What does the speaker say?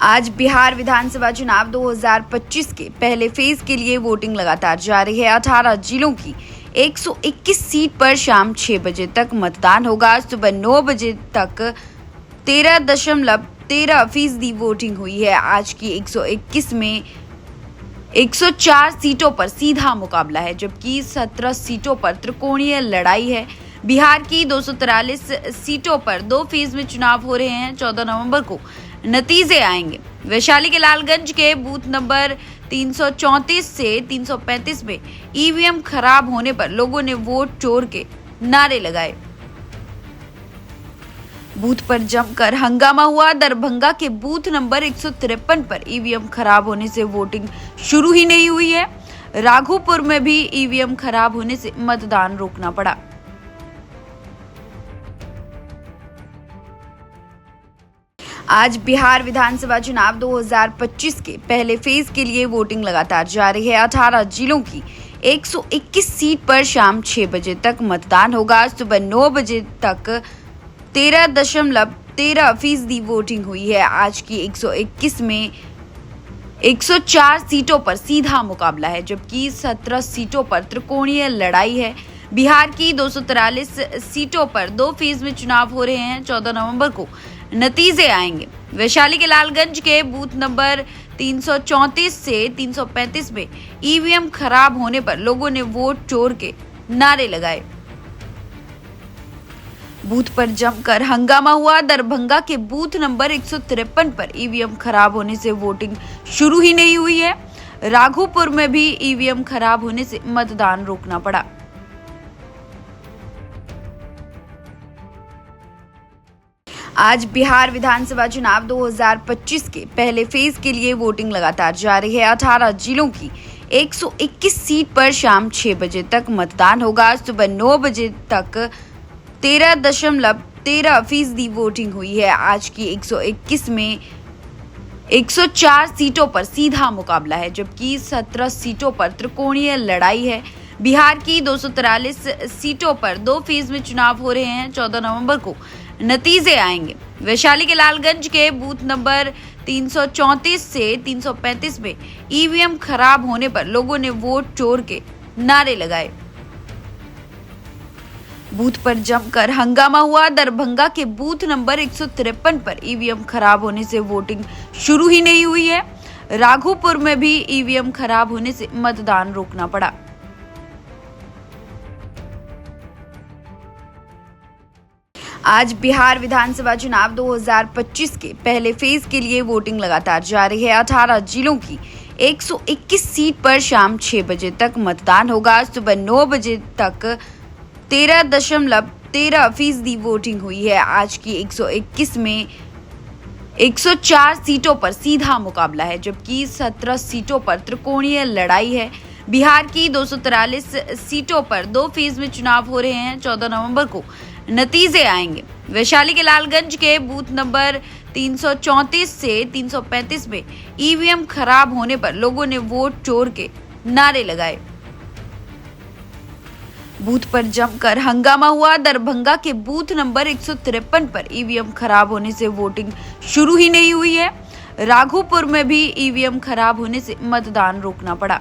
आज बिहार विधानसभा चुनाव 2025 के पहले फेज के लिए वोटिंग लगातार जारी है। 18 जिलों की 121 सीट पर शाम 6 बजे तक मतदान होगा। सुबह 9 बजे तक 13.13% वोटिंग हुई है। आज की 121 में 104 सीटों पर सीधा मुकाबला है, जबकि 17 सीटों पर त्रिकोणीय लड़ाई है। बिहार की 243 सीटों पर 2 फेज में चुनाव हो रहे हैं। 14 नवंबर को नतीजे आएंगे। वैशाली के लालगंज के बूथ नंबर 334 से 335 में ईवीएम खराब होने पर लोगों ने वोट चोर के नारे लगाए। बूथ पर जमकर हंगामा हुआ। दरभंगा के बूथ नंबर 153 पर ईवीएम खराब होने से वोटिंग शुरू ही नहीं हुई है। राघोपुर में भी ईवीएम खराब होने से मतदान रोकना पड़ा। आज बिहार विधानसभा चुनाव 2025 के पहले फेज के लिए वोटिंग लगातार जारी है। 18 जिलों की 121 सीट पर शाम 6 बजे तक मतदान होगा। सुबह 9 बजे तक 13.13% वोटिंग हुई है। आज की 121 में 104 सीटों पर सीधा मुकाबला है, जबकि 17 सीटों पर त्रिकोणीय लड़ाई है। बिहार की 243 सीटों पर 2 फेज में चुनाव हो रहे हैं। 14 नवंबर को नतीजे आएंगे। वैशाली के लालगंज के बूथ नंबर 334 से 335 में ईवीएम खराब होने पर लोगों ने वोट चोर के नारे लगाए। बूथ पर जमकर हंगामा हुआ। दरभंगा के बूथ नंबर 153 पर ईवीएम खराब होने से वोटिंग शुरू ही नहीं हुई है। राघोपुर में भी ईवीएम खराब होने से मतदान रोकना पड़ा। आज बिहार विधानसभा चुनाव 2025 के पहले फेज के लिए वोटिंग लगातार जारी है। 18 जिलों की 121 सीट पर शाम 6 बजे तक मतदान होगा। सुबह 9 बजे तक 13.13% वोटिंग हुई है। आज की 121 में 104 सीटों पर सीधा मुकाबला है, जबकि 17 सीटों पर त्रिकोणीय लड़ाई है। बिहार की 243 सीटों पर 2 फेज में चुनाव हो रहे हैं। 14 नवंबर को नतीजे आएंगे। वैशाली के लालगंज के बूथ नंबर 334 से 335 में ईवीएम खराब होने पर लोगों ने वोट चोर के नारे लगाए। बूथ पर जमकर हंगामा हुआ। दरभंगा के बूथ नंबर 153 पर ईवीएम खराब होने से वोटिंग शुरू ही नहीं हुई है। राघोपुर में भी ईवीएम खराब होने से मतदान रोकना पड़ा। आज बिहार विधानसभा चुनाव 2025 के पहले फेज के लिए वोटिंग लगातार जारी है। 18 जिलों की 121 सीट पर शाम 6 बजे तक मतदान होगा। सुबह 9 बजे तक 13.13% वोटिंग हुई है। आज की 121 में 104 सीटों पर सीधा मुकाबला है, जबकि 17 सीटों पर त्रिकोणीय लड़ाई है। बिहार की 243 सीटों पर 2 फेज में चुनाव हो रहे हैं। 14 नवंबर को नतीजे आएंगे। वैशाली के लालगंज के बूथ नंबर 334 से 335 में ईवीएम खराब होने पर लोगों ने वोट चोर के नारे लगाए। बूथ पर जमकर हंगामा हुआ। दरभंगा के बूथ नंबर 153 पर ईवीएम खराब होने से वोटिंग शुरू ही नहीं हुई है। राघोपुर में भी ईवीएम खराब होने से मतदान रोकना पड़ा।